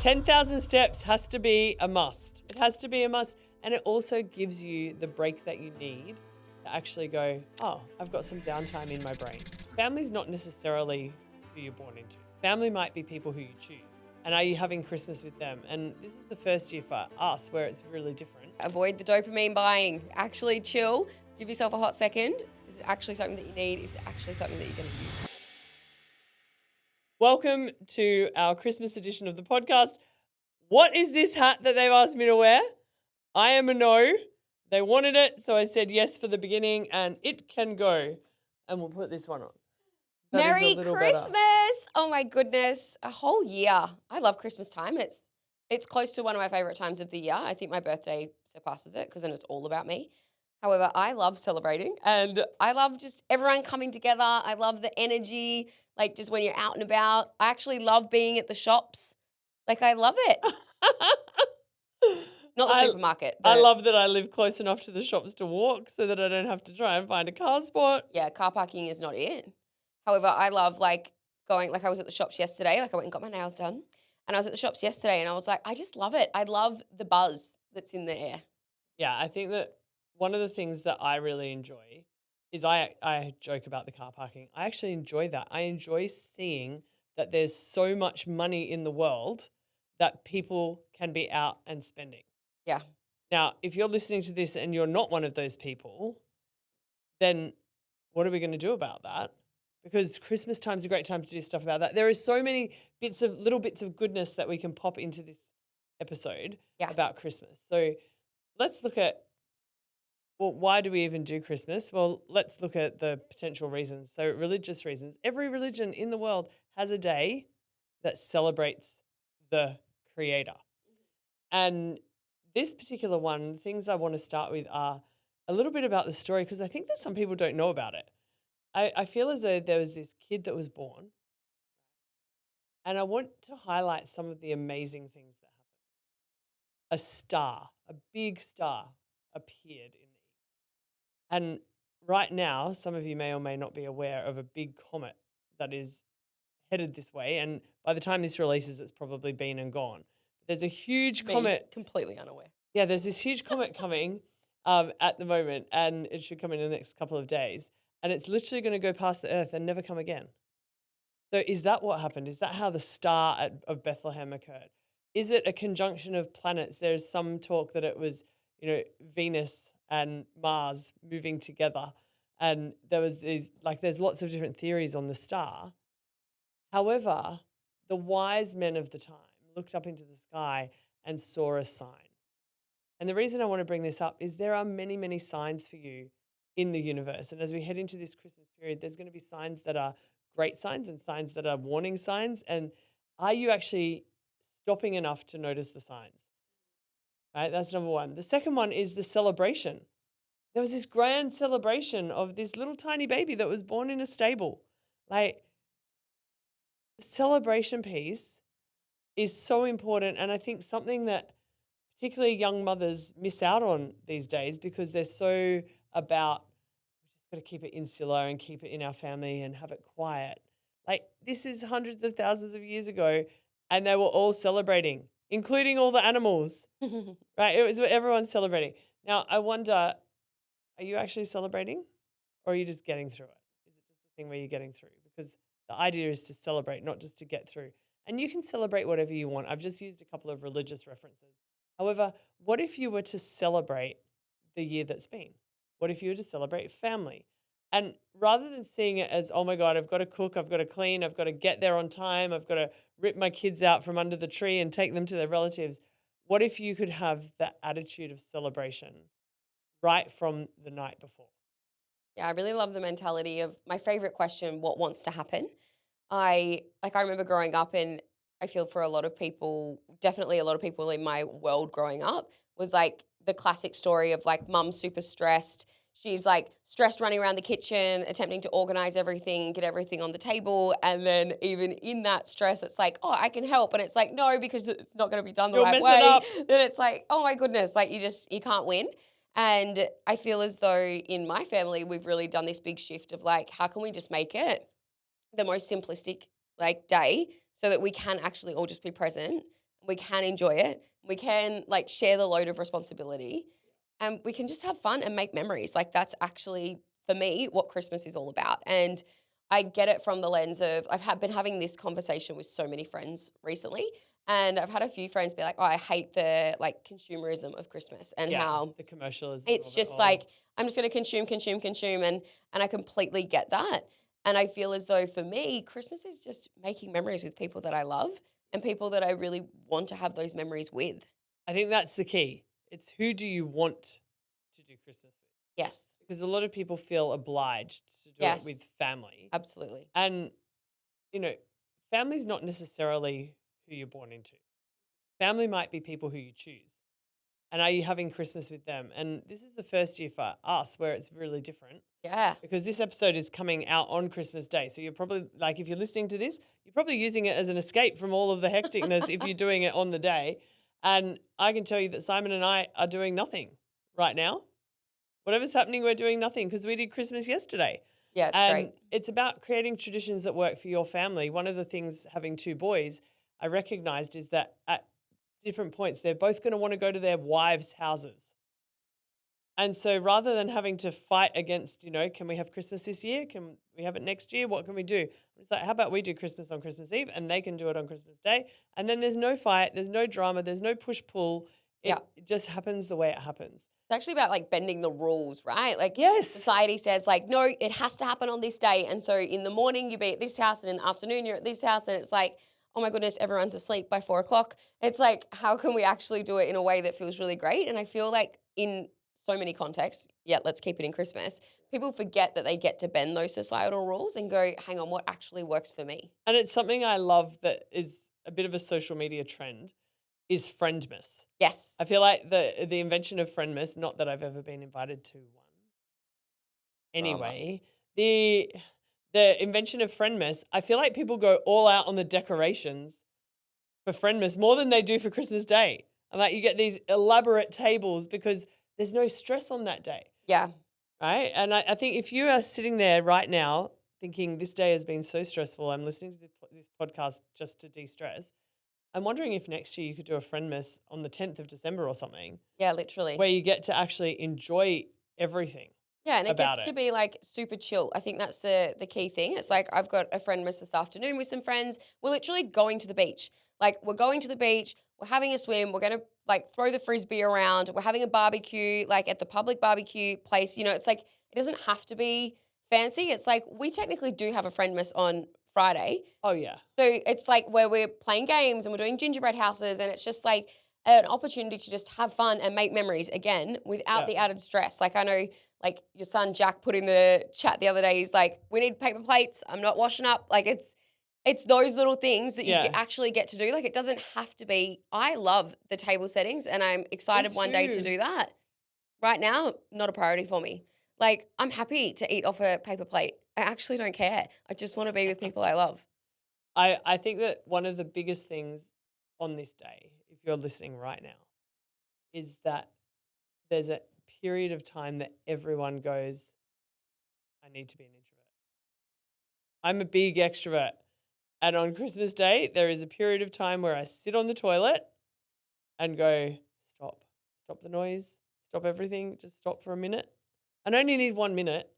10,000 steps has to be a must. It has to be a must. And it also gives you the break that you need to actually go, oh, I've got some downtime in my brain. Family's not necessarily who you're born into. Family might be people who you choose. And are you having Christmas with them? And this is the first year for us where it's really different. Avoid the dopamine buying. Actually chill. Give yourself a hot second. Is it actually something that you need? Is it actually something that you're going to use? Welcome to our Christmas edition of the podcast. What is this hat that they've asked me to wear? I am a no. They wanted it, so I said yes for the beginning, and it can go. And we'll put this one on. Merry Christmas! Better. Oh my goodness, a whole year. I love Christmas time. It's close to one of my favorite times of the year. I think my birthday surpasses it because then it's all about me. However, I love celebrating and I love just everyone coming together. I love the energy, like just when you're out and about. I actually love being at the shops. Like I love it. Not the supermarket. I love that I live close enough to the shops to walk so that I don't have to try and find a car spot. Yeah, car parking is not in. However, I love going, I was at the shops yesterday, I went and got my nails done. And I was at the shops yesterday and I was like, I just love it. I love the buzz that's in the air. Yeah, I think that one of the things that I really enjoy is I joke about the car parking. I actually enjoy that. I enjoy seeing that there's so much money in the world that people can be out and spending. Yeah. Now, if you're listening to this and you're not one of those people, then what are we going to do about that? Because Christmas time is a great time to do stuff about that. There are so many little bits of goodness that we can pop into this episode about Christmas. So let's look at, well, why do we even do Christmas? Well, let's look at the potential reasons. So religious reasons. Every religion in the world has a day that celebrates the Creator. And this particular one, things I want to start with are a little bit about the story because I think that some people don't know about it. I feel as though there was this kid that was born, and I want to highlight some of the amazing things that happened. A star, a big star, appeared in the east. And right now, some of you may or may not be aware of a big comet that is headed this way, and by the time this releases, it's probably been and gone. There's a huge comet. Completely unaware. Yeah, there's this huge comet coming at the moment, and it should come in the next couple of days. And it's literally going to go past the earth and never come again. So is that what happened? Is that how the star of Bethlehem occurred? Is it a conjunction of planets? There's some talk that it was, Venus and Mars moving together. And there was there's lots of different theories on the star. However, the wise men of the time looked up into the sky and saw a sign. And the reason I want to bring this up is there are many, many signs for you in the universe. And as we head into this Christmas period, there's going to be signs that are great signs and signs that are warning signs. And are you actually stopping enough to notice the signs? Right, that's number one. The second one is the celebration. There was this grand celebration of this little tiny baby that was born in a stable. The celebration piece is so important. And I think something that particularly young mothers miss out on these days because they're so about, we just got to keep it insular and keep it in our family and have it quiet. This is hundreds of thousands of years ago and they were all celebrating, including all the animals, right? It was everyone's celebrating. Now, I wonder, are you actually celebrating or are you just getting through it? Is it just a thing where you're getting through? Because the idea is to celebrate, not just to get through. And you can celebrate whatever you want. I've just used a couple of religious references. However, what if you were to celebrate the year that's been? What if you were to celebrate family? And rather than seeing it as, oh my God, I've got to cook, I've got to clean, I've got to get there on time, I've got to rip my kids out from under the tree and take them to their relatives, what if you could have that attitude of celebration right from the night before? Yeah, I really love the mentality of my favorite question, what wants to happen? I remember growing up and I feel for a lot of people, definitely a lot of people in my world growing up, was the classic story of mum's super stressed. She's stressed running around the kitchen, attempting to organize everything, get everything on the table. And then even in that stress, it's oh, I can help. And it's no, because it's not going to be done the right way. It up. Then it's oh my goodness, you can't win. And I feel as though in my family, we've really done this big shift of how can we just make it the most simplistic day so that we can actually all just be present we can enjoy it, we can like share the load of responsibility, and we can just have fun and make memories. Like that's actually for me what Christmas is all about. And I get it from the lens of been having this conversation with so many friends recently, and I've had a few friends be like, "Oh, I hate the like consumerism of Christmas and Yeah, how the commercialism it's of it just all. like I'm just going to consume, and I completely get that. And I feel as though for me, Christmas is just making memories with people that I love and people that I really want to have those memories with. I think that's the key. It's who do you want to do Christmas with? Yes. Because a lot of people feel obliged to do it with Yes. family. Absolutely. And, you know, family's not necessarily who you're born into. Family might be people who you choose. And are you having Christmas with them? And this is the first year for us where it's really different Yeah. because this episode is coming out on Christmas Day. So you're probably, like, if you're listening to this, you're probably using it as an escape from all of the hecticness if you're doing it on the day. And I can tell you that Simon and I are doing nothing right now. Whatever's happening, we're doing nothing because we did Christmas yesterday. Yeah, it's And great. it's about creating traditions that work for your family. One of the things, having two boys, I recognized is that at different points, they're both going to want to go to their wives' houses. And so rather than having to fight against, can we have Christmas this year? Can we have it next year? What can we do? It's like, how about we do Christmas on Christmas Eve and they can do it on Christmas Day? And then there's no fight, there's no drama, there's no push-pull. Yeah. It just happens the way it happens. It's actually about like bending the rules, right? Like Yes. society says like, no, it has to happen on this day. And so in the morning you be at this house and in the afternoon you're at this house and it's like, oh my goodness, everyone's asleep by 4 o'clock. It's like, how can we actually do it in a way that feels really great? And I feel like in so many contexts, let's keep it in Christmas, people forget that they get to bend those societal rules and go, hang on, what actually works for me? And it's something I love that is a bit of a social media trend is Friendmas. Yes. I feel like the invention of Friendmas, not that I've ever been invited to one. Anyway, the invention of Friendmas, I feel like people go all out on the decorations for Friendmas more than they do for Christmas Day. And like you get these elaborate tables because there's no stress on that day. Yeah. Right? And I think if you are sitting there right now thinking this day has been so stressful, I'm listening to this podcast just to de-stress, I'm wondering if next year you could do a Friendmas on the 10th of December or something Yeah, literally. where you get to actually enjoy everything. Yeah, and it about gets to it. be like super chill. I think that's the key thing. It's like I've got a friend miss this afternoon with some friends. We're literally going to the beach. Like we're going to the beach, we're having a swim, we're gonna like throw the frisbee around, we're having a barbecue, like at the public barbecue place. It's like it doesn't have to be fancy. It's like we technically do have a friend miss on Friday. Oh, yeah. So it's like where we're playing games and we're doing gingerbread houses and it's just like an opportunity to just have fun and make memories again without the added stress. Like I know like your son Jack put in the chat the other day, he's like, we need paper plates. I'm not washing up. Like it's those little things that you Yeah. actually get to do. Like it doesn't have to be, I love the table settings and I'm excited one day to too. do that. Right now, not a priority for me. Like I'm happy to eat off a paper plate. I actually don't care. I just want to be with people I love. I think that one of the biggest things on this day, if you're listening right now, is that there's a period of time that everyone goes, I need to be an introvert. I'm a big extrovert. And on Christmas Day, there is a period of time where I sit on the toilet and go, stop the noise, stop everything, just stop for a minute. I only need 1 minute.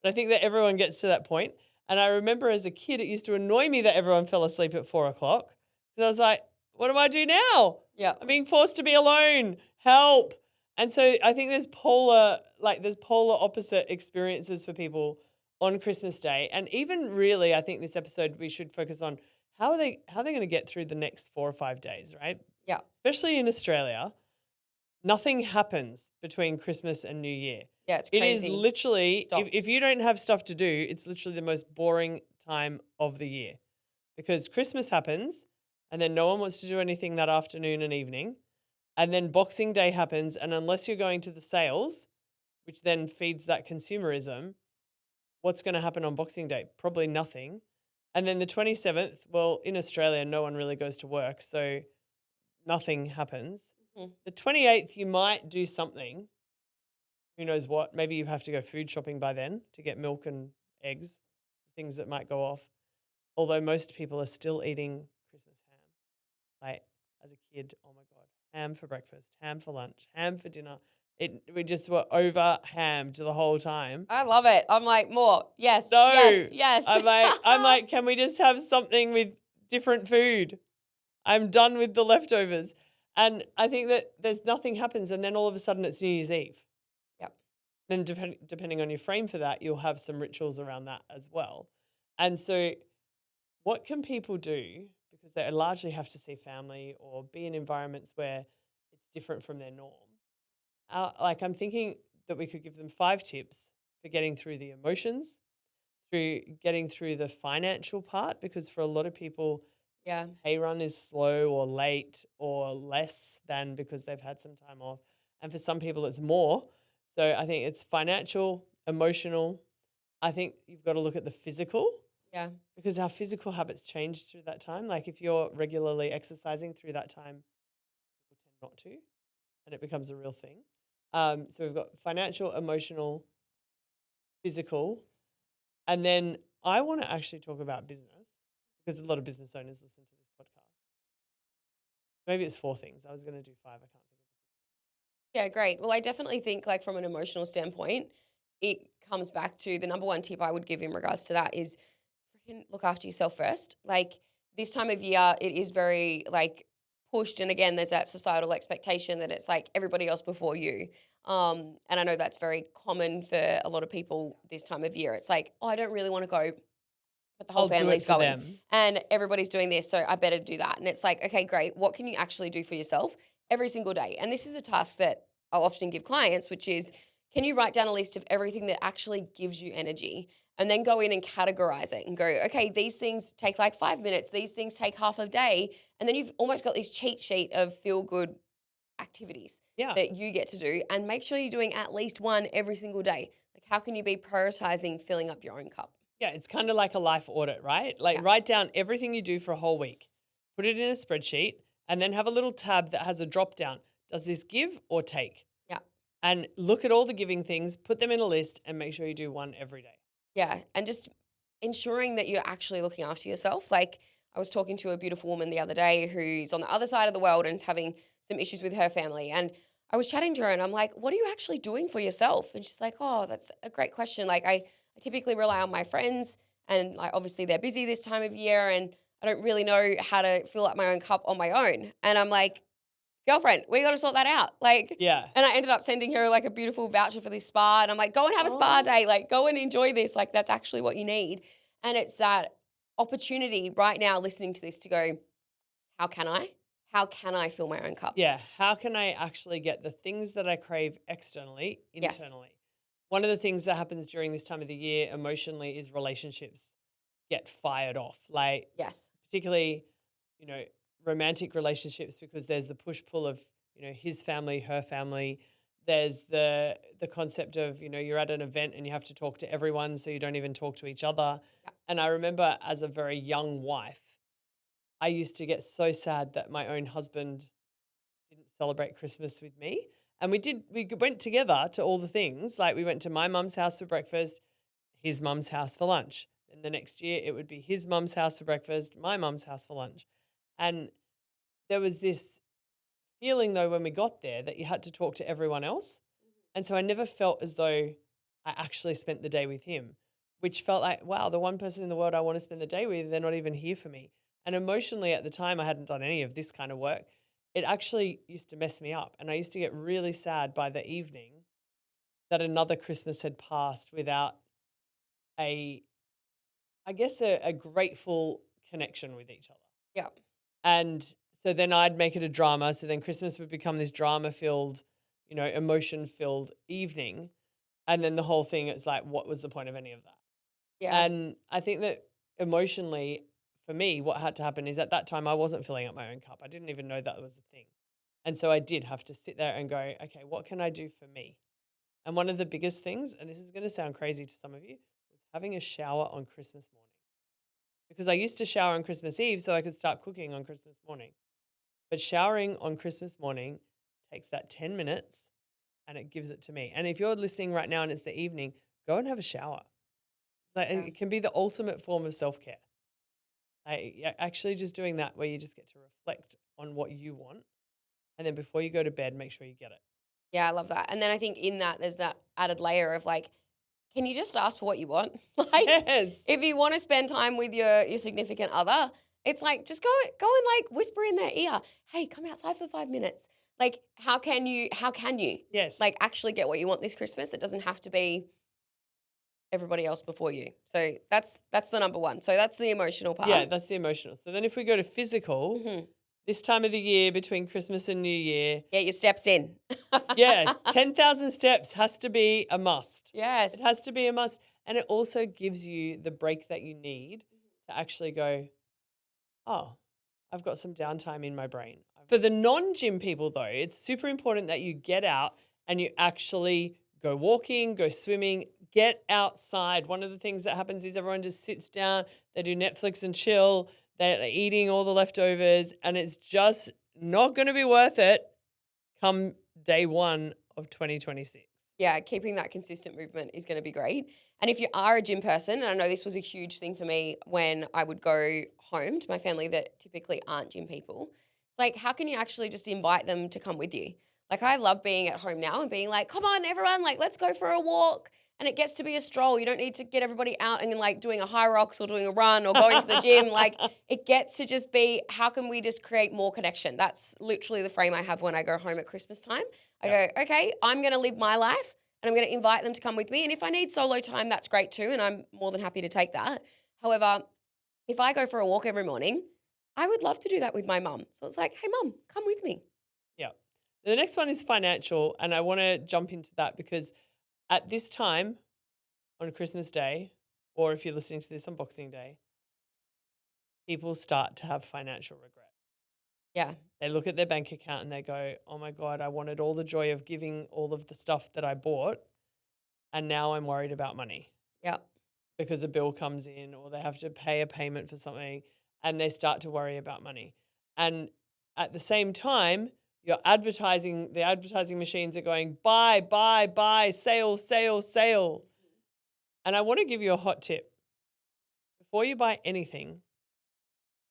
But I think that everyone gets to that point. And I remember as a kid, it used to annoy me that everyone fell asleep at 4 o'clock. Because I was like, what do I do now? Yeah. I'm being forced to be alone. Help. And so I think there's polar opposite experiences for people on Christmas Day. And even really, I think this episode we should focus on how are they going to get through the next 4 or 5 days, right? Yeah. Especially in Australia, nothing happens between Christmas and New Year. Yeah, it's It crazy. is literally, Stops. if you don't have stuff to do, it's literally the most boring time of the year because Christmas happens and then no one wants to do anything that afternoon and evening. And then Boxing Day happens. And unless you're going to the sales, which then feeds that consumerism, what's going to happen on Boxing Day? Probably nothing. And then the 27th, well, in Australia, no one really goes to work. So nothing happens. Mhm. The 28th, you might do something. Who knows what? Maybe you have to go food shopping by then to get milk and eggs, things that might go off. Although most people are still eating Christmas ham. Like, as a kid. Oh my God. Ham for breakfast, ham for lunch, ham for dinner. We just were over hammed the whole time. I love it. I'm like, more. Yes. Yes. No. Yes. I'm like, can we just have something with different food? I'm done with the leftovers. And I think that there's nothing happens and then all of a sudden it's New Year's Eve. Yep. Then depending on your frame for that, you'll have some rituals around that as well. And so what can people do? Because they largely have to see family or be in environments where it's different from their norm. Like I'm thinking that we could give them 5 tips for getting through the emotions, through getting through the financial part, because for a lot of people, Yeah. pay run is slow or late or less than because they've had some time off. And for some people, it's more. So I think it's financial, emotional. I think you've got to look at the physical Yeah. because our physical habits change through that time. Like if you're regularly exercising through that time, people tend not to, and it becomes a real thing. So we've got financial, emotional, physical. And then I want to actually talk about business because a lot of business owners listen to this podcast. Maybe it's 4 things. I was going to do 5. I can't think of it. Yeah, great. Well, I definitely think like from an emotional standpoint, it comes back to the number one tip I would give in regards to that is freaking look after yourself first. Like this time of year, it is very like pushed. And again, there's that societal expectation that it's like everybody else before you. And I know that's very common for a lot of people this time of year. It's like, oh, I don't really want to go, but the whole I'll do it family's for going them. and everybody's doing this. So I better do that. And it's like, okay, great. What can you actually do for yourself every single day? And this is a task that I'll often give clients, which is, can you write down a list of everything that actually gives you energy and then go in and categorize it and go, okay, these things take like 5 minutes. These things take half a day. And then you've almost got this cheat sheet of feel good activities Yeah. that you get to do, and make sure you're doing at least one every single day. Like how can you be prioritizing filling up your own cup? Yeah, it's kind of like a life audit, right? Like Yeah. write down everything you do for a whole week, put it in a spreadsheet, and then have a little tab that has a drop down. Does this give or take? Yeah. And look at all the giving things, put them in a list, and make sure you do one every day. Yeah. And just ensuring that you're actually looking after yourself. Like I was talking to a beautiful woman the other day who's on the other side of the world and is having some issues with her family. And I was chatting to her and I'm like, what are you actually doing for yourself? And she's like, oh, that's a great question. Like I typically rely on my friends and like obviously they're busy this time of year and I don't really know how to fill up my own cup on my own. And I'm like, girlfriend, we got to sort that out. Like, Yeah. and I ended up sending her like a beautiful voucher for this spa. And I'm like, go and have a spa Oh. day. Like, go and enjoy this. Like, that's actually what you need. And it's that opportunity right now listening to this to go, how can I? How can I fill my own cup? Yeah. How can I actually get the things that I crave externally, Yes. internally? One of the things that happens during this time of the year emotionally is relationships get fired off. Like, Yes. particularly, you know, romantic relationships because there's the push pull of, his family, her family. There's the concept of, you're at an event and you have to talk to everyone so you don't even talk to each other. Yeah. And I remember as a very young wife, I used to get so sad that my own husband didn't celebrate Christmas with me. And we went together to all the things. Like we went to my mum's house for breakfast, his mum's house for lunch. And the next year it would be his mum's house for breakfast, my mum's house for lunch. And there was this feeling though when we got there that you had to talk to everyone else. And so I never felt as though I actually spent the day with him, which felt like, wow, the one person in the world I want to spend the day with, they're not even here for me. And emotionally at the time, I hadn't done any of this kind of work. It actually used to mess me up. And I used to get really sad by the evening that another Christmas had passed without a grateful connection with each other. Yeah. And so then I'd make it a drama. So then Christmas would become this drama-filled, emotion-filled evening. And then the whole thing, it's like, what was the point of any of that? Yeah. And I think that emotionally, for me, what had to happen is at that time, I wasn't filling up my own cup. I didn't even know that was a thing. And so I did have to sit there and go, okay, what can I do for me? And one of the biggest things, and this is going to sound crazy to some of you, was having a shower on Christmas morning. Because I used to shower on Christmas Eve so I could start cooking on Christmas morning. But showering on Christmas morning takes that 10 minutes and it gives it to me. And if you're listening right now and it's the evening, go and have a shower. Like, Yeah. it can be the ultimate form of self-care. Actually just doing that where you just get to reflect on what you want. And then before you go to bed, make sure you get it. Yeah, I love that. And then I think in that there's that added layer of like, can you just ask for what you want? Like, Yes. if you want to spend time with your significant other, it's like just go and like whisper in their ear, hey, come outside for 5 minutes. Like, how can you Yes. like actually get what you want this Christmas? It doesn't have to be everybody else before you. So that's the number one. So that's the emotional part. Yeah, that's the emotional. So then if we go to physical, Mhm. this time of the year between Christmas and New Year, Get your steps in. yeah, 10,000 steps has to be a must. Yes. It has to be a must. And it also gives you the break that you need to actually go, oh, I've got some downtime in my brain. For the non-gym people, though, it's super important that you get out and you actually go walking, go swimming, get outside. One of the things that happens is everyone just sits down, they do Netflix and chill, they're eating all the leftovers, and it's just not going to be worth it come day one of 2026. Yeah, keeping that consistent movement is going to be great. And if you are a gym person, and I know this was a huge thing for me when I would go home to my family that typically aren't gym people, it's like, how can you actually just invite them to come with you? Like, I love being at home now and being like, come on, everyone, like, let's go for a walk. And it gets to be a stroll. You don't need to get everybody out and like doing a high rocks or doing a run or going to the gym. Like, it gets to just be, how can we just create more connection? That's literally the frame I have when I go home at Christmas time. I go, okay, I'm going to live my life and I'm going to invite them to come with me. And if I need solo time, that's great too. And I'm more than happy to take that. However, if I go for a walk every morning, I would love to do that with my mum. So it's like, hey, mum, come with me. Yeah. The next one is financial. And I want to jump into that because at this time on Christmas Day, or if you're listening to this on Boxing Day, people start to have financial regret. Yeah. They look at their bank account and they go, oh my God, I wanted all the joy of giving all of the stuff that I bought. And now I'm worried about money Yeah. because a bill comes in or they have to pay a payment for something and they start to worry about money. And at the same time, the advertising machines are going, buy, buy, buy, sale, sale, sale. And I want to give you a hot tip. Before you buy anything,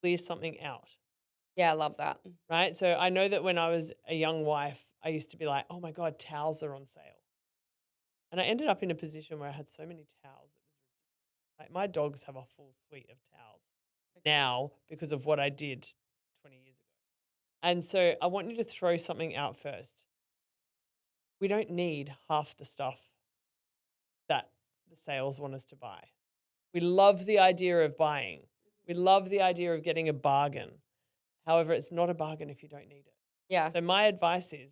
clear something out. Yeah, I love that. Right? So I know that when I was a young wife, I used to be like, oh my God, towels are on sale. And I ended up in a position where I had so many towels. It was ridiculous. Like my dogs have a full suite of towels now because of what I did 20 years ago. And so I want you to throw something out first. We don't need half the stuff that the sales want us to buy. We love the idea of buying. We love the idea of getting a bargain. However, it's not a bargain if you don't need it. Yeah. So my advice is,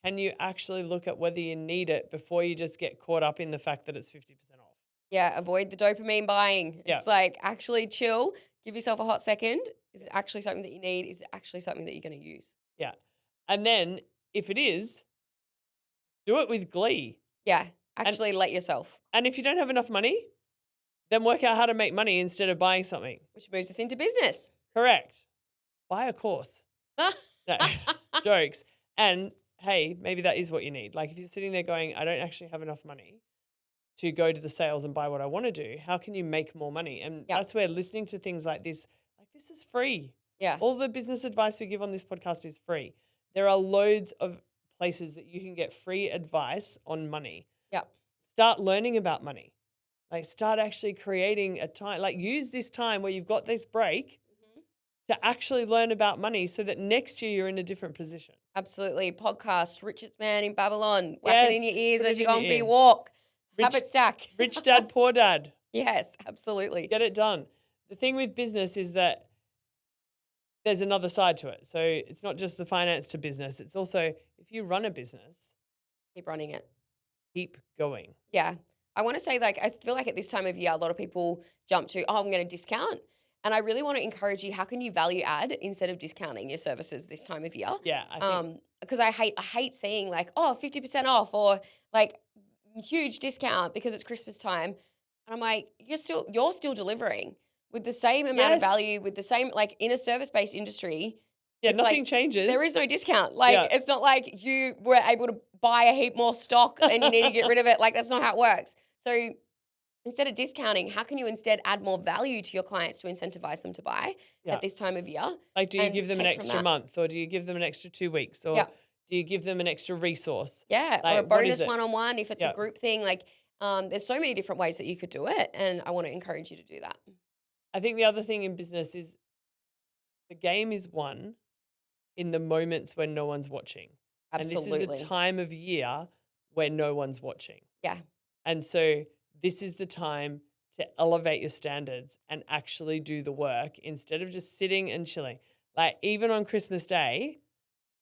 can you actually look at whether you need it before you just get caught up in the fact that it's 50% off? Yeah, avoid the dopamine buying. Yeah. It's like actually chill, give yourself a hot second. Is it actually something that you need? Is it actually something that you're going to use? Yeah. And then if it is, do it with glee. Yeah, actually let yourself. And if you don't have enough money, then work out how to make money instead of buying something. Which moves us into business. Correct. Buy a course. No, jokes. And hey, maybe that is what you need. Like if you're sitting there going, I don't actually have enough money to go to the sales and buy what I want to do, how can you make more money? And that's where listening to things like this is free. Yeah. All the business advice we give on this podcast is free. There are loads of places that you can get free advice on money. Yeah. Start learning about money. Like start actually creating a time, like use this time where you've got this break to actually learn about money so that next year you're in a different position. Absolutely. Podcast, Richest Man in Babylon. Whack it in your ears as you go on for your ear. walk. Habit stack. Rich Dad, Poor Dad. Yes, absolutely. Get it done. The thing with business is that there's another side to it. So it's not just the finance to business. It's also if you run a business, Keep running it. keep going. Yeah. I want to say, like, I feel like at this time of year, a lot of people jump to, oh, I'm going to discount. And I really want to encourage you, how can you value add instead of discounting your services this time of year? Yeah. Because I hate seeing like, oh, 50% off or like huge discount because it's Christmas time. And I'm like, you're still delivering with the same amount of value, with the same, like in a service-based industry. Yeah, nothing like, changes. There is no discount. Like it's not like you were able to buy a heap more stock and you need to get rid of it. Like that's not how it works. So instead of discounting, how can you instead add more value to your clients to incentivize them to buy Yeah. at this time of year? Like, do you And give them an take from extra that. month, or do you give them an extra 2 weeks, or Yeah. do you give them an extra resource? Yeah. Or a Like, what is bonus it? one-on-one if it's a Yeah. group thing. Like, there's so many different ways that you could do it. And I want to encourage you to do that. I think the other thing in business is the game is won in the moments when no one's watching. And this is a Absolutely. time of year where no one's watching. Yeah. And so this is the time to elevate your standards and actually do the work instead of just sitting and chilling. Like, even on Christmas Day,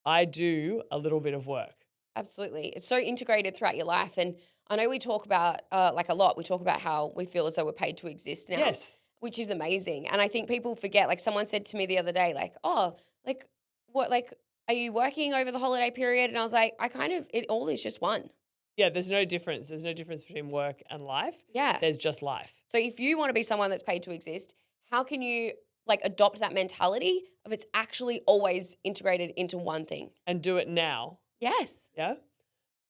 I do a little bit of work. Absolutely. It's so integrated throughout your life. And I know we talk about, like a lot, we talk about how we feel as though we're paid to exist now, Yes. which is amazing. And I think people forget, like someone said to me the other day, like, oh, like, what, like, are you working over the holiday period? And I was like, it all is just one. Yeah, there's no difference. There's no difference between work and life. Yeah. There's just life. So if you want to be someone that's paid to exist, how can you like adopt that mentality of it's actually always integrated into one thing? And do it now. Yes. Yeah.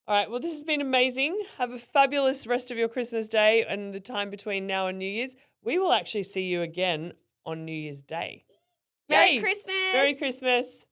All right. Well, this has been amazing. Have a fabulous rest of your Christmas Day and the time between now and New Year's. We will actually see you again on New Year's Day. Merry Yay! Christmas. Merry Christmas.